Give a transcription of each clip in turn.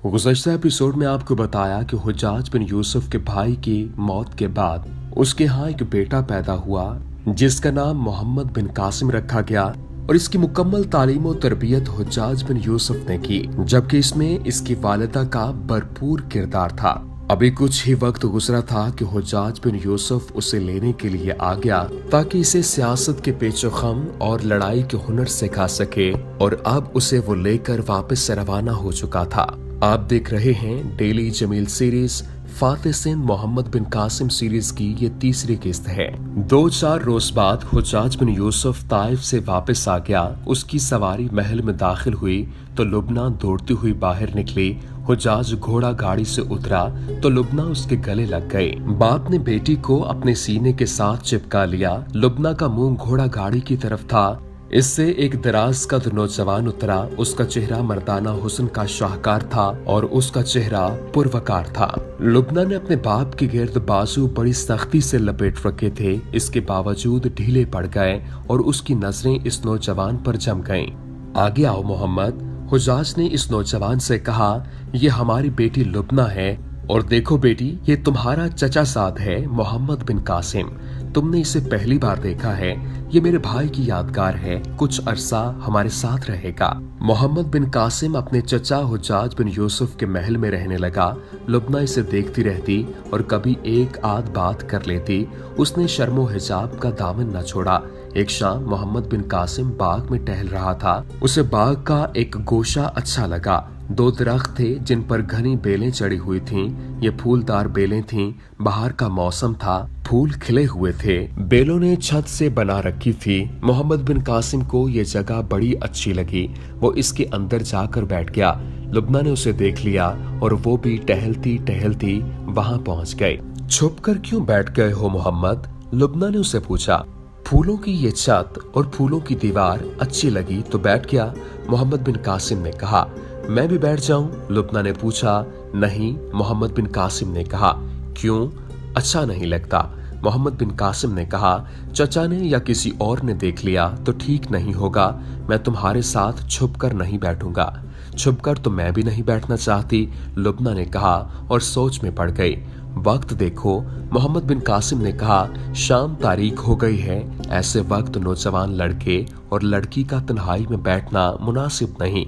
गुज़श्ता episode में आपको बताया कि हुज्जाज बिन यूसुफ के भाई की मौत के बाद उसके यहाँ एक बेटा पैदा हुआ जिसका नाम मोहम्मद बिन कासिम रखा गया और इसकी मुकम्मल तालीम और तरबियत हुज्जाज बिन यूसुफ ने की, जबकि इसमें इसकी वालिदा का भरपूर किरदार था। अभी कुछ ही वक्त गुजरा था कि हुज्जाज बिन यूसुफ उसे लेने के लिए आ गया ताकि इसे सियासत के पेचो खम और लड़ाई के हुनर सिखा सके, और अब उसे वो लेकर वापस से रवाना हो चुका था। आप देख रहे हैं daily Jameel series Fatih Sindh Mohammad बिन कासिम सीरीज की ये तीसरी किस्त है। 2-4 रोज बाद हुज्जाज बिन यूसुफ ताइफ से वापस आ गया। उसकी सवारी महल में दाखिल हुई तो लुबना दौड़ती हुई बाहर निकली। हुज्जाज घोड़ा गाड़ी से उतरा तो लुबना उसके गले लग गई। बाप ने बेटी को अपने सीने के साथ चिपका लिया। लुबना का मुंह घोड़ा गाड़ी की तरफ था। इससे एक दराज कद नौजवान उतरा। उसका चेहरा मर्दाना हुस्न का शाहकार था और उसका चेहरा पुरवकार था। लुबना ने अपने बाप के गिर्द बाजू बड़ी सख्ती से लपेट रखे थे, इसके बावजूद ढीले पड़ गए और उसकी नजरें इस नौजवान पर जम गईं। आगे आओ मोहम्मद, हुज्जाज ने इस नौजवान से कहा। ये हमारी बेटी लुबना है और देखो बेटी, ये तुम्हारा चचा साद है मोहम्मद बिन कासिम। तुमने इसे पहली बार देखा है। ये मेरे भाई की यादगार है, कुछ अरसा हमारे साथ रहेगा। मोहम्मद बिन कासिम अपने चचा हुज्जाज बिन यूसुफ के महल में रहने लगा। लुबना इसे देखती रहती और कभी एक आध बात कर लेती। उसने शर्मो हिजाब का दामन न छोड़ा। एक शाम मोहम्मद बिन कासिम बाग में टहल रहा था। उसे बाग का एक गोशा अच्छा लगा। 2 दरख्त थे जिन पर घनी बेलें चढ़ी हुई थीं। ये फूलदार बेलें थीं। बाहर का मौसम था, फूल खिले हुए थे। बेलों ने छत से बना रखी थी। मोहम्मद बिन कासिम को ये जगह बड़ी अच्छी लगी। वो इसके अंदर जाकर बैठ गया। लुबना ने उसे देख लिया और वो भी टहलती टहलती वहां पहुंच गई। छुपकर क्यों बैठ गए हो मोहम्मद? लुबना ने उसे पूछा। फूलों की ये छत और फूलों की दीवार अच्छी लगी तो बैठ गया, मोहम्मद बिन कासिम ने कहा। मैं भी बैठ जाऊं? लुबना ने पूछा। नहीं, मोहम्मद बिन कासिम ने कहा। क्यों? अच्छा नहीं लगता? मोहम्मद बिन कासिम ने कहा। चचा ने या किसी और ने देख लिया तो ठीक नहीं होगा। मैं तुम्हारे साथ छुपकर नहीं बैठूंगा। छुपकर तो मैं भी नहीं बैठना चाहती, लुबना ने कहा और सोच में पड़ गई। वक्त देखो, मोहम्मद बिन कासिम ने कहा। शाम तारीख हो गई है। ऐसे वक्त नौजवान लड़के और लड़की का तन्हाई में बैठना मुनासिब नहीं।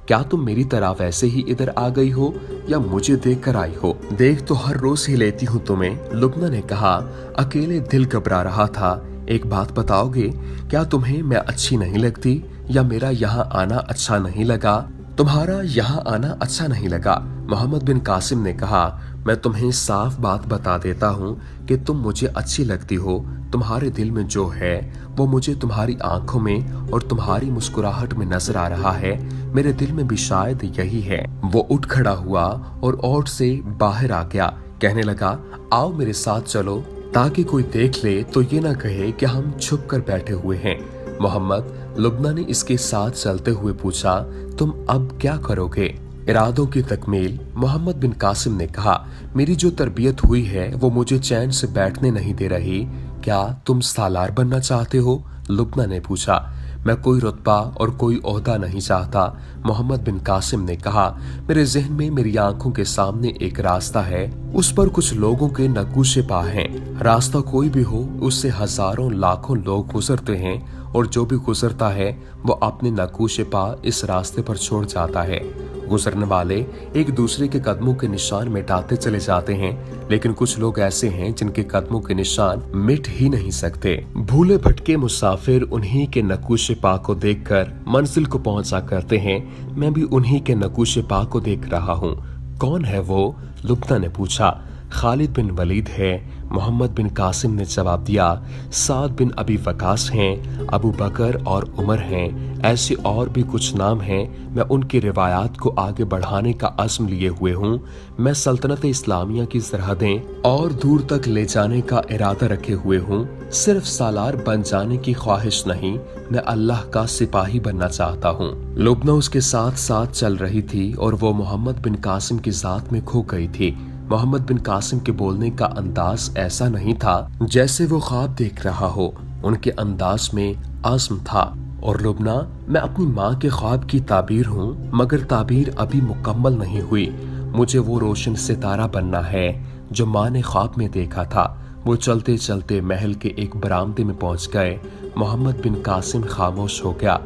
क्या तुम मेरी तरह वैसे ही इधर आ गई हो या मुझे देख कर आई हो? देख तो हर रोज ही लेती हूँ तुम्हें, लुबना ने कहा। अकेले दिल घबरा रहा था। एक बात बताओगे, क्या तुम्हें मैं अच्छी नहीं लगती या मेरा यहाँ आना अच्छा नहीं लगा? तुम्हारा यहाँ आना अच्छा नहीं लगा, मोहम्मद बिन कासिम ने कहा। मैं तुम्हें साफ बात बता देता हूँ कि तुम मुझे अच्छी लगती हो। तुम्हारे दिल में जो है वो मुझे तुम्हारी आंखों में और तुम्हारी मुस्कुराहट में नजर आ रहा है। मेरे दिल में भी शायद यही है। वो उठ खड़ा हुआ और ओट से बाहर आ गया। कहने लगा, आओ मेरे साथ चलो ताकि कोई देख ले तो ये ना कहे कि हम छुप कर बैठे हुए हैं। मोहम्मद, लुबना ने इसके साथ चलते हुए पूछा, तुम अब क्या करोगे? इरादों की तकमील, मोहम्मद बिन कासिम ने कहा। मेरी जो तरबियत हुई है वो मुझे चैन से बैठने नहीं दे रही। क्या तुम सालार बनना चाहते हो? लुबना ने पूछा। मैं कोई रुतबा और कोई ओहदा नहीं चाहता, मोहम्मद बिन कासिम ने कहा। मेरे जहन में मेरी आंखों के सामने एक रास्ता है, उस पर कुछ लोगों के नकूशे पा हैं। रास्ता कोई भी हो, उससे हजारों लाखों लोग गुजरते हैं और जो भी गुजरता है वो अपने नकूशे पा इस रास्ते पर छोड़ जाता है। गुजरने वाले एक दूसरे के कदमों के निशान मिटाते चले जाते हैं, लेकिन कुछ लोग ऐसे हैं जिनके कदमों के निशान मिट ही नहीं सकते। भूले भटके मुसाफिर उन्हीं के नकूशे पा को देखकर मंजिल को पहुंचा करते हैं। मैं भी उन्हीं के नकूशे पा को देख रहा हूँ। कौन है वो? लुबना ने पूछा। खालिद बिन वलीद है, मोहम्मद बिन कासिम ने जवाब दिया। साद बिन अबी वकास हैं, अबू बकर और उमर हैं। ऐसे और भी कुछ नाम हैं। मैं उनकी रिवायात को आगे बढ़ाने का अज़्म लिए हुए हूँ। मैं सल्तनत इस्लामिया की सरहदें और दूर तक ले जाने का इरादा रखे हुए हूँ। सिर्फ सालार बन जाने की ख्वाहिश नहीं, मैं अल्लाह का सिपाही बनना चाहता हूँ। लुबना उसके साथ साथ चल रही थी और वो मोहम्मद बिन कासिम की जात में खो गई थी। मोहम्मद बिन कासिम के बोलने का अंदाज ऐसा नहीं था जैसे वो ख्वाब देख रहा हो। उनके अंदाज में आज़्म था। और लुबना, मैं अपनी माँ के ख्वाब की ताबीर हूँ, मगर ताबीर अभी मुकम्मल नहीं हुई। मुझे वो रोशन सितारा बनना है जो माँ ने ख्वाब में देखा था। वो चलते चलते महल के एक बरामदे में पहुंच गए। मोहम्मद बिन कासिम खामोश हो गया।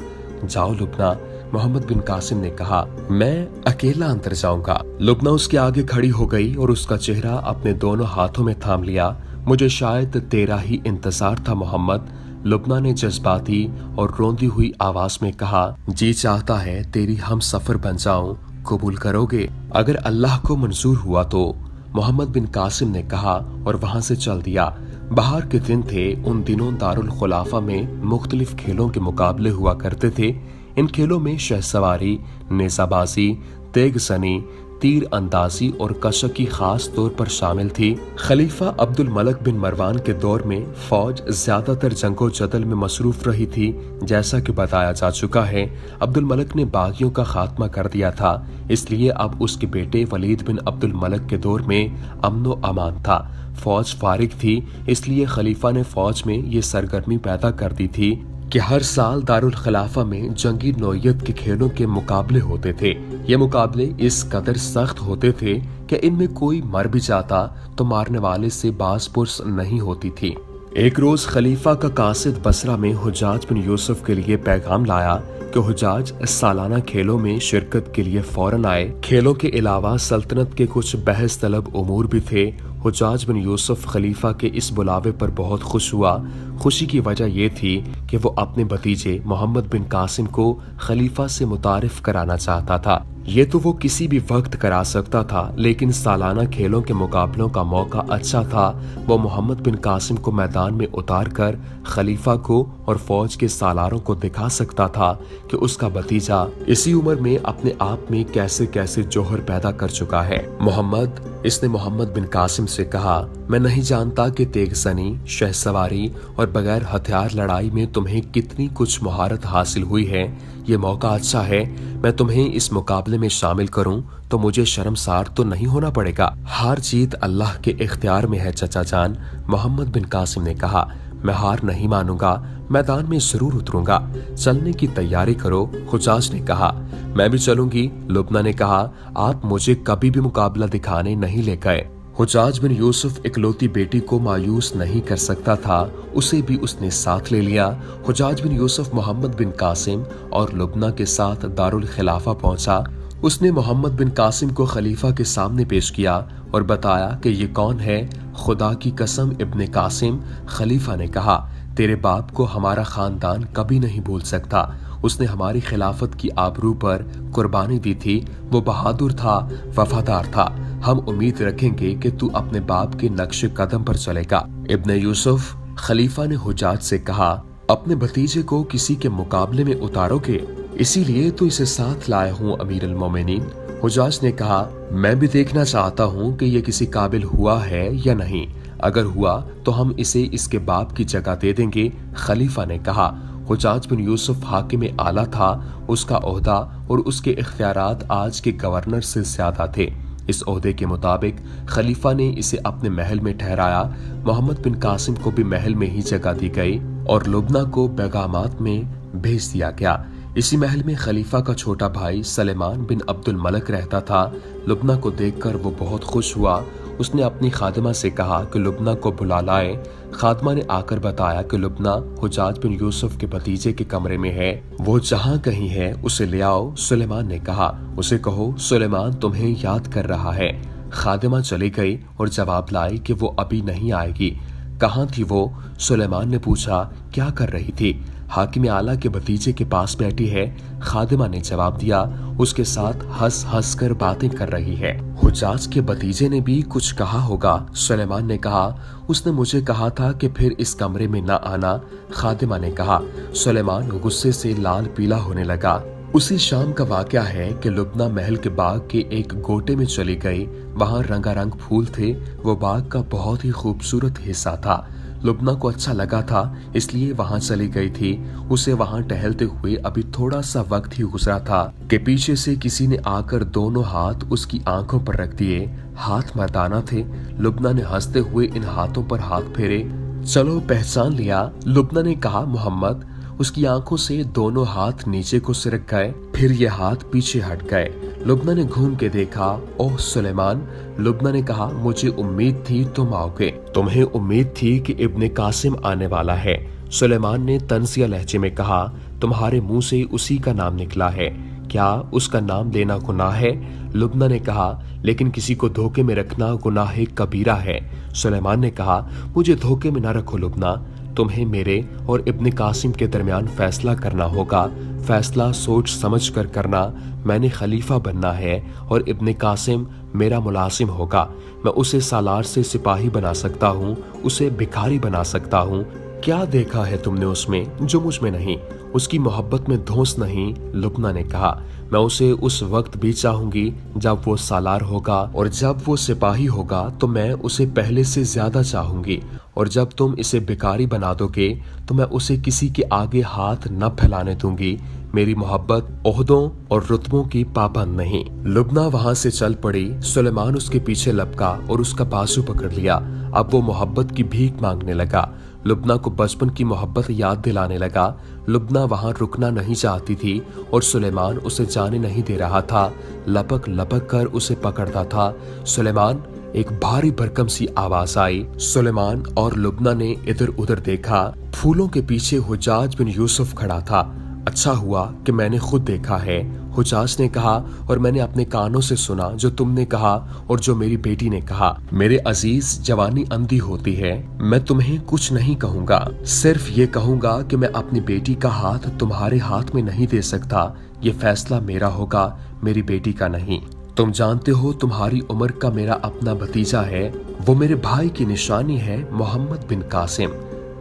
जाओ लुबना, मोहम्मद बिन कासिम ने कहा, मैं अकेला अंदर जाऊंगा। लुबना उसके आगे खड़ी हो गई और उसका चेहरा अपने दोनों हाथों में थाम लिया। मुझे शायद तेरा ही इंतजार था मोहम्मद, लुबना ने जज्बाती और रोंदी हुई आवाज में कहा। जी चाहता है तेरी हम सफर बन जाऊं, कबूल करोगे? अगर अल्लाह को मंजूर हुआ तो, मोहम्मद बिन कासिम ने कहा और वहां से चल दिया। बाहर के दिन थे। उन दिनों दारुल खुलाफा में मुख्तलिफ खेलों के मुकाबले हुआ करते थे। इन खेलों में शहसवारी, नेजाबाजी, तेगसनी, तीर अंदाजी और कशकी खास तौर पर शामिल थी। खलीफा अब्दुल मलक बिन मरवान के दौर में फौज ज्यादातर जंगो जदल में मसरूफ रही थी। जैसा कि बताया जा चुका है, अब्दुल मलक ने बागियों का खात्मा कर दिया था, इसलिए अब उसके बेटे वलीद बिन अब्दुल मलक के दौर में अमनो अमान था। फौज फारिग थी, इसलिए खलीफा ने फौज में ये सरगर्मी पैदा कर दी थी कि हर साल दारुल खिलाफा में जंगी नौयत के खेलों के मुकाबले होते थे। ये मुकाबले इस कदर सख्त होते थे कि इनमें कोई मर भी जाता तो मारने वाले से बाज पुर्स नहीं होती थी। एक रोज खलीफा का कासिद बसरा में हुजाज बिन यूसुफ के लिए पैगाम लाया कि हुजाज सालाना खेलों में शिरकत के लिए फौरन आए। खेलों के अलावा सल्तनत के कुछ बहस तलब उमूर भी थे। हुजाज बिन यूसुफ खलीफा के इस बुलावे पर बहुत खुश हुआ। खुशी की वजह यह थी कि वो अपने भतीजे मोहम्मद बिन कासिम को खलीफा से मुतारिफ कराना चाहता था। ये तो वो किसी भी वक्त करा सकता था, लेकिन सालाना खेलों के मुकाबलों का मौका अच्छा था। वो मोहम्मद बिन कासिम को मैदान में उतार कर खलीफा को और फौज के सालारों को दिखा सकता था कि उसका भतीजा इसी उम्र में अपने आप में कैसे कैसे जौहर पैदा कर चुका है। मोहम्मद, इसने मोहम्मद बिन कासिम से कहा, मैं नहीं जानता कि तेगसनी, शहसवारी और बगैर हथियार लड़ाई में तुम्हें कितनी कुछ महारत हासिल हुई है। ये मौका अच्छा है, मैं तुम्हें इस मुकाबले में शामिल करूं तो मुझे शर्मसार तो नहीं होना पड़ेगा। हार जीत अल्लाह के इख्तियार में है चचा जान, मोहम्मद बिन कासिम ने कहा। मैं हार नहीं मानूंगा, मैदान में जरूर उतरूंगा। चलने की तैयारी करो, हुजाज ने कहा। मैं भी चलूंगी, लुबना ने कहा। आप मुझे कभी भी मुकाबला दिखाने नहीं ले गए। हुजाज बिन यूसुफ इकलौती बेटी को मायूस नहीं कर सकता था, उसे भी उसने साथ ले लिया। हुजाज बिन यूसुफ मोहम्मद बिन कासिम और लुबना के साथ दारुल खिलाफा पहुंचा। उसने मोहम्मद बिन कासिम को खलीफा के सामने पेश किया और बताया कि ये कौन है। खुदा की कसम इब्ने कासिम, खलीफा ने कहा, तेरे बाप को हमारा खानदान कभी नहीं भूल सकता। उसने हमारी खिलाफत की आबरू पर कुर्बानी दी थी। वो बहादुर था, वफादार था। हम उम्मीद रखेंगे कि तू अपने बाप के नक्शे कदम पर चलेगा। इब्ने यूसुफ, खलीफा ने हुजाज से कहा, अपने भतीजे को किसी के मुकाबले में उतारोगे? इसीलिए तो इसे साथ लाया हूँ अमीर अल मोमिनीन। हुजाज ने कहा, मैं भी देखना चाहता हूँ कि ये किसी काबिल हुआ है या नहीं। अगर हुआ तो हम इसे इसके बाप की जगह दे देंगे, खलीफा ने कहा। हुजाज बिन यूसुफ हाकिम आला था। उसका ओहदा और उसके इख्तियारात आज के गवर्नर से ज्यादा थे। इस ओहदे के मुताबिक खलीफा ने इसे अपने महल में ठहराया। मोहम्मद बिन कासिम को भी महल में ही जगह दी गई और लुबना को पैगामात में भेज दिया गया। इसी महल में खलीफा का छोटा भाई सलेमान बिन अब्दुल मलक रहता था। लुबना को देखकर वो बहुत खुश हुआ। उसने अपनी खादिमा से कहा कि लुबना को बुला लाए। खादिमा ने आकर बताया कि लुबना हुजाज बिन यूसुफ के भतीजे के कमरे में है, वो जहाँ कहीं है उसे ले आओ। सुलेमान ने कहा, उसे कहो सुलेमान तुम्हें याद कर रहा है। खादिमा चली गई और जवाब लाई कि वो अभी नहीं आएगी। कहाँ थी वो? सुलेमान ने पूछा। क्या कर रही थी? हाकिम आला के भतीजे के पास बैठी है, खादिमा ने जवाब दिया। उसके साथ हंस हंस कर बातें कर रही है। हुजाज के भतीजे ने भी कुछ कहा होगा, सुलेमान ने कहा। उसने मुझे कहा था कि फिर इस कमरे में न आना, खादिमा ने कहा। सुलेमान गुस्से से लाल पीला होने लगा। उसी शाम का वाकया है कि लुबना महल के बाग के एक गोटे में चली गई। वहाँ रंगारंग फूल थे। वो बाग का बहुत ही खूबसूरत हिस्सा था। लुबना को अच्छा लगा था, इसलिए वहाँ चली गई थी। उसे वहाँ टहलते हुए अभी थोड़ा सा वक्त ही गुजरा था कि पीछे से किसी ने आकर दोनों हाथ उसकी आंखों पर रख दिए। हाथ मर्दाना थे। लुबना ने हंसते हुए इन हाथों पर हाथ फेरे। चलो पहचान लिया, लुबना ने कहा। मोहम्मद, उसकी आंखों से दोनों हाथ नीचे को सिरक गए, फिर ये हाथ पीछे हट गए। लुब्ना ने घूम के देखा, ओह सुलेमान। लुब्ना ने कहा, मुझे उम्मीद थी तुम आओगे। तुम्हें उम्मीद थी कि इब्ने कासिम आने वाला है। सुलेमान ने तंजिया लहजे में कहा, तुम्हारे मुंह से उसी का नाम निकला है, क्या उसका नाम लेना गुनाह है? लुब्ना ने कहा, लेकिन किसी को धोखे में रखना गुनाह कबीरा है। सुलेमान ने कहा, मुझे धोखे में न रखो लुब्ना, तुम्हें मेरे और इब्ने कासिम के दरमियान फैसला करना होगा। फैसला सोच समझ कर करना। मैंने खलीफा बनना है और इब्ने कासिम मेरा मुलाजिम होगा। मैं उसे सालार से सिपाही बना सकता हूँ, उसे भिखारी बना सकता हूँ। क्या देखा है तुमने उसमें जो मुझ में नहीं? उसकी मोहब्बत में धौंस नहीं। लुब्ना ने कहा, मैं उसे उस वक्त भी चाहूंगी जब वो सालार होगा, और जब वो सिपाही होगा तो मैं उसे पहले से ज्यादा चाहूंगी, और जब तुम इसे भिखारी बना दोगे तो मैं उसे किसी के आगे हाथ न फैलाने दूंगी। मेरी मोहब्बत ओहदों और रुतबों की पाबंद नहीं। लुब्ना वहां से चल पड़ी। सुलेमान उसके पीछे लपका और उसका बाजू पकड़ लिया। अब वो मोहब्बत की भीख मांगने लगा। लुब्ना को बचपन की मोहब्बत याद दिलाने लगा। लुब्ना वहां रुकना नहीं चाहती थी और सुलेमान उसे जाने नहीं दे रहा था। लपक लपक कर उसे पकड़ता था। सुलेमान, एक भारी भरकम सी आवाज आई। सुलेमान और लुब्ना ने इधर उधर देखा। फूलों के पीछे हुजाज बिन यूसुफ खड़ा था। अच्छा हुआ कि मैंने खुद देखा है, हुजाज ने कहा, और मैंने अपने कानों से सुना जो तुमने कहा और जो मेरी बेटी ने कहा। मेरे अजीज, जवानी अंधी होती है। मैं तुम्हें कुछ नहीं कहूँगा, सिर्फ ये कहूँगा कि मैं अपनी बेटी का हाथ तुम्हारे हाथ में नहीं दे सकता। ये फैसला मेरा होगा, मेरी बेटी का नहीं। तुम जानते हो तुम्हारी उम्र का मेरा अपना भतीजा है, वो मेरे भाई की निशानी है, मोहम्मद बिन कासिम।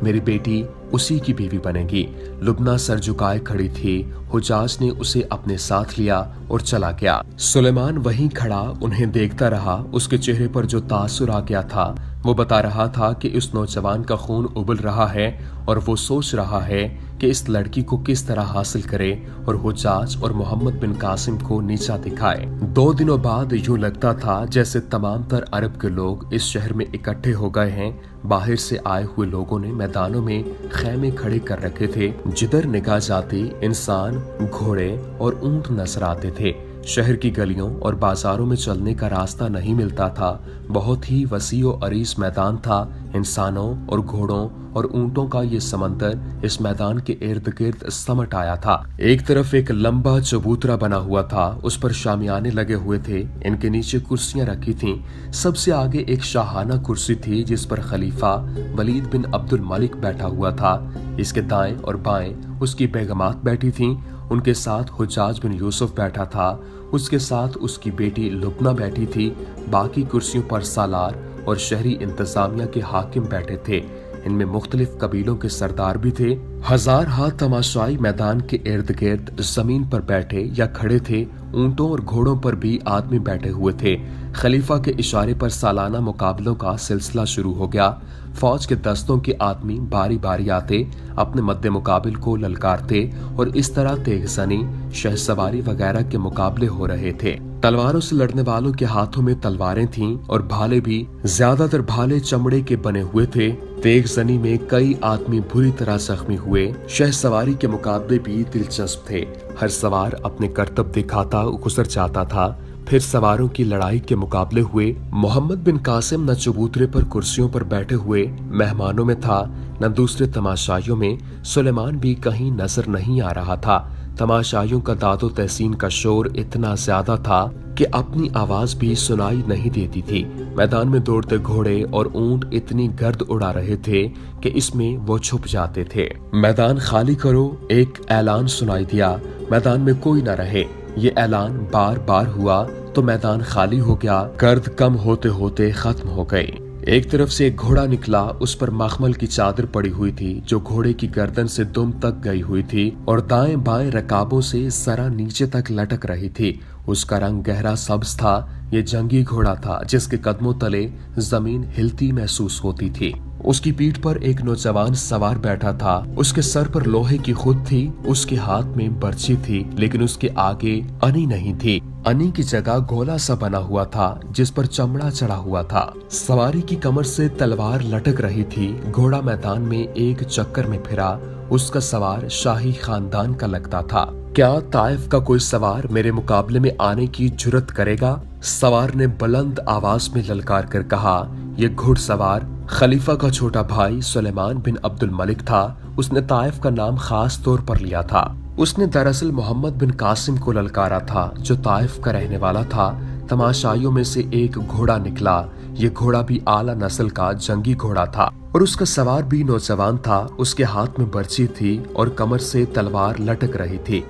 मेरी बेटी उसी की बीवी बनेगी। लुब्ना सर झुकाए खड़ी थी। हुजाज ने उसे अपने साथ लिया और चला गया। सुलेमान वहीं खड़ा उन्हें देखता रहा। उसके चेहरे पर जो तासुर आ गया था वो बता रहा था कि इस नौजवान का खून उबल रहा है और वो सोच रहा है कि इस लड़की को किस तरह हासिल करे और हुजाज और मोहम्मद बिन कासिम को नीचा दिखाए। 2 दिनों बाद यूं लगता था जैसे तमाम तर अरब के लोग इस शहर में इकट्ठे हो गए हैं। बाहर से आए हुए लोगों ने मैदानों में खैमे खड़े कर रखे थे। जिधर निगाह जाती इंसान, घोड़े और ऊंट नजर आते थे। शहर की गलियों और बाजारों में चलने का रास्ता नहीं मिलता था। बहुत ही वसी और अरीस मैदान था। इंसानों और घोड़ों और ऊंटों का ये समंदर इस मैदान के इर्द गिर्द समट आया था। एक तरफ एक लंबा चबूतरा बना हुआ था, उस पर शामियाने लगे हुए थे। इनके नीचे कुर्सियां रखी थीं। सबसे आगे एक शाहाना कुर्सी थी जिस पर खलीफा वलीद बिन अब्दुल मलिक बैठा हुआ था। इसके दाएं और बाएं उसकी बेगमात बैठी थीं। उनके साथ हुजाज बिन यूसुफ बैठा था। उसके साथ उसकी बेटी लुब्ना बैठी थी। बाकी कुर्सियों पर सालार और शहरी इंतजामिया के हाकिम बैठे थे। इनमें मुख्तलिफ कबीलों के सरदार भी थे। हजार हाथ तमाशाई मैदान के इर्द गिर्द जमीन पर बैठे या खड़े थे। ऊंटों और घोड़ों पर भी आदमी बैठे हुए थे। खलीफा के इशारे पर सालाना मुकाबलों का सिलसिला शुरू हो गया। फौज के दस्तों के आदमी बारी बारी आते, अपने मद्दे मुकाबिल को ललकारते और इस तरह तेगजनी, शहसवारी वगैरह के मुकाबले हो रहे थे। तलवारों से लड़ने वालों के हाथों में तलवारें थीं और भाले भी। ज्यादातर भाले चमड़े के बने हुए थे। तेगजनी में कई आदमी बुरी तरह जख्मी हुए। शहसवारी के मुकाबले भी दिलचस्प थे। हर सवार अपने करतब दिखाता गुजर जाता था। फिर सवारों की लड़ाई के मुकाबले हुए। मोहम्मद बिन कासिम न चबूतरे पर कुर्सियों पर बैठे हुए मेहमानों में था, न दूसरे तमाशाइयों में। सुलेमान भी कहीं नजर नहीं आ रहा था। तमाशाइयों का दादो तहसीन का शोर इतना ज्यादा था कि अपनी आवाज भी सुनाई नहीं देती थी। मैदान में दौड़ते घोड़े और ऊंट इतनी गर्द उड़ा रहे थे कि इसमें वो छुप जाते थे। मैदान खाली करो, एक ऐलान सुनाई दिया। मैदान में कोई न रहे। ये ऐलान बार बार हुआ तो मैदान खाली हो गया। गर्द कम होते होते खत्म हो गई। एक तरफ से एक घोड़ा निकला। उस पर मखमल की चादर पड़ी हुई थी जो घोड़े की गर्दन से दुम तक गई हुई थी और दाएं बाएं रकाबों से जरा नीचे तक लटक रही थी। उसका रंग गहरा सब्ज था। ये जंगी घोड़ा था जिसके कदमों तले जमीन हिलती महसूस होती थी। उसकी पीठ पर एक नौजवान सवार बैठा था। उसके सर पर लोहे की खुद थी। उसके हाथ में बर्छी थी, लेकिन उसके आगे अनी नहीं थी। अनी की जगह गोला सा बना हुआ था जिस पर चमड़ा चढ़ा हुआ था। सवारी की कमर से तलवार लटक रही थी। घोड़ा मैदान में एक चक्कर में फिरा। उसका सवार शाही खानदान का लगता था। क्या ताइफ का कोई सवार मेरे मुकाबले में आने की जुर्रत करेगा? सवार ने बुलंद आवाज में ललकार कर कहा। यह घुड़सवार खलीफा का छोटा भाई सुलेमान बिन अब्दुल मलिक था। उसने ताइफ का नाम खास तौर पर लिया था। उसने दरअसल मोहम्मद बिन कासिम को ललकारा था, जो ताइफ का रहने वाला था। तमाशाइयों में से एक घोड़ा निकला। ये घोड़ा भी आला नस्ल का जंगी घोड़ा था और उसका सवार भी नौजवान था। उसके हाथ में बर्छी थी और कमर से तलवार लटक रही थी।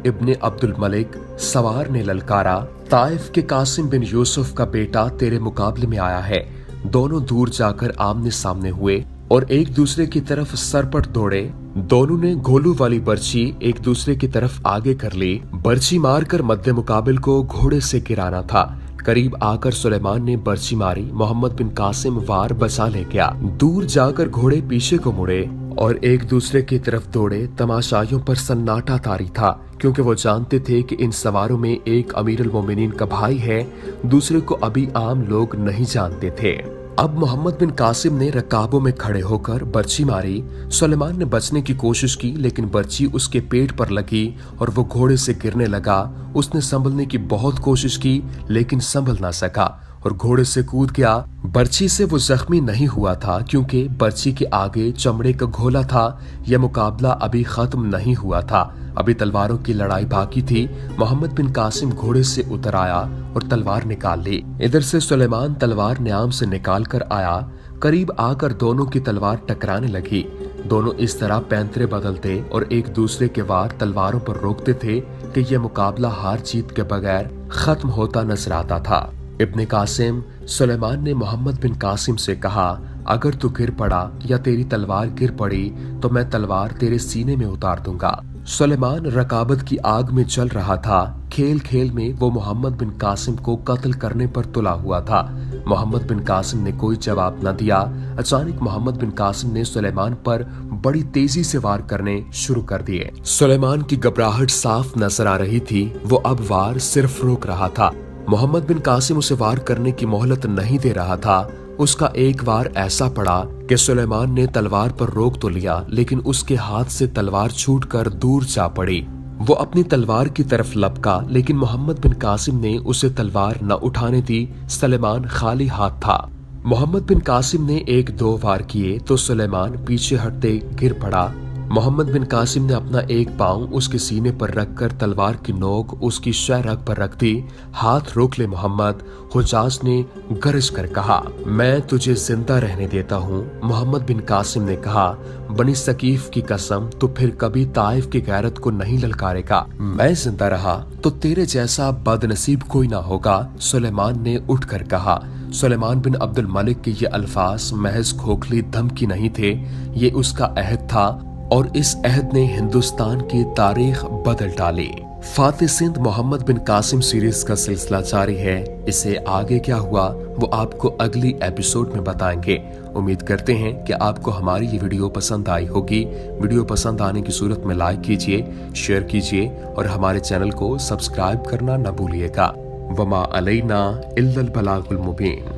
इब्ने अब्दुल मलिक, सवार ने ललकारा। ताइफ के कासिम बिन यूसुफ का बेटा तेरे मुकाबले में आया है। दोनों दूर जाकर आमने सामने हुए और एक दूसरे की तरफ सरपट दौड़े। दोनों ने गोलू वाली बर्छी एक दूसरे की तरफ आगे कर ली। बर्छी मारकर मद्दे मुकाबिल को घोड़े से गिराना था। करीब आकर सुलेमान ने बर्छी मारी। मोहम्मद बिन कासिम वार बचा ले गया। दूर जाकर घोड़े पीछे को मुड़े और एक दूसरे की तरफ दौड़े। तमाशाइयों पर सन्नाटा तारी था, क्योंकि वो जानते थे कि इन सवारों में एक अमीरुल मोमिनीन का भाई है, दूसरे को अभी आम लोग नहीं जानते थे। अब मोहम्मद बिन कासिम ने रकाबों में खड़े होकर बर्छी मारी। सुलेमान ने बचने की कोशिश की, लेकिन बर्छी उसके पेट पर लगी और वो घोड़े से गिरने लगा। उसने संभलने की बहुत कोशिश की, लेकिन संभल ना सका और घोड़े से कूद गया। बर्छी से वो जख्मी नहीं हुआ था, क्योंकि बर्छी के आगे चमड़े का घोला था। यह मुकाबला अभी खत्म नहीं हुआ था, अभी तलवारों की लड़ाई बाकी थी। मोहम्मद बिन कासिम घोड़े से उतर आया और तलवार निकाल ली। इधर से सुलेमान तलवार न्याम से निकाल कर आया। करीब आकर दोनों की तलवार टकराने लगी। दोनों इस तरह पैंतरे बदलते और एक दूसरे के वार तलवारों पर रोकते थे कि यह मुकाबला हार जीत के बगैर खत्म होता नजर आता था। इब्ने कासिम, सुलेमान ने मोहम्मद बिन कासिम से कहा, अगर तू गिर पड़ा या तेरी तलवार गिर पड़ी तो मैं तलवार तेरे सीने में उतार दूंगा। सुलेमान रकाबत की आग में जल रहा था। खेल खेल में वो मोहम्मद बिन कासिम को कत्ल करने पर तुला हुआ था। मोहम्मद बिन कासिम ने कोई जवाब न दिया। अचानक मोहम्मद बिन कासिम ने सुलेमान पर बड़ी तेजी से वार करने शुरू कर दिए। सुलेमान की घबराहट साफ नजर आ रही थी। वो अब वार सिर्फ रोक रहा था। मोहम्मद बिन कासिम उसे वार करने की मोहलत नहीं दे रहा था। उसका एक वार ऐसा पड़ा कि सुलेमान ने तलवार पर रोक तो लिया, लेकिन उसके हाथ से तलवार छूटकर दूर जा पड़ी। वो अपनी तलवार की तरफ लपका, लेकिन मोहम्मद बिन कासिम ने उसे तलवार न उठाने दी। सुलेमान खाली हाथ था। मोहम्मद बिन कासिम ने एक दो वार किए तो सुलेमान पीछे हटते गिर पड़ा। मोहम्मद बिन कासिम ने अपना एक पांव उसके सीने पर रखकर तलवार की नोक उसकी शहरग पर रख दी। हाथ रोक ले मोहम्मद, हुजाज ने गरज कर कहा, मैं तुझे जिंदा रहने देता हूँ। मोहम्मद बिन कासिम ने कहा, बनी सकीफ की कसम, तो फिर कभी ताइफ की गैरत को नहीं ललकारेगा। मैं जिंदा रहा तो तेरे जैसा बदनसीब कोई ना होगा, सुलेमान ने उठकर कहा। सुलेमान बिन अब्दुल मलिक के ये अल्फाज महज खोखली धमकी नहीं थे, ये उसका अहद था और इस अहद ने हिंदुस्तान की तारीख बदल डाली। फातेह सिंध मोहम्मद बिन कासिम सीरीज का सिलसिला जारी है। इसे आगे क्या हुआ वो आपको अगली एपिसोड में बताएंगे। उम्मीद करते हैं कि आपको हमारी ये वीडियो पसंद आई होगी। वीडियो पसंद आने की सूरत में लाइक कीजिए, शेयर कीजिए और हमारे चैनल को सब्सक्राइब करना न भूलिएगा। वमा अलैना इल्लल बलागुल मुबीन।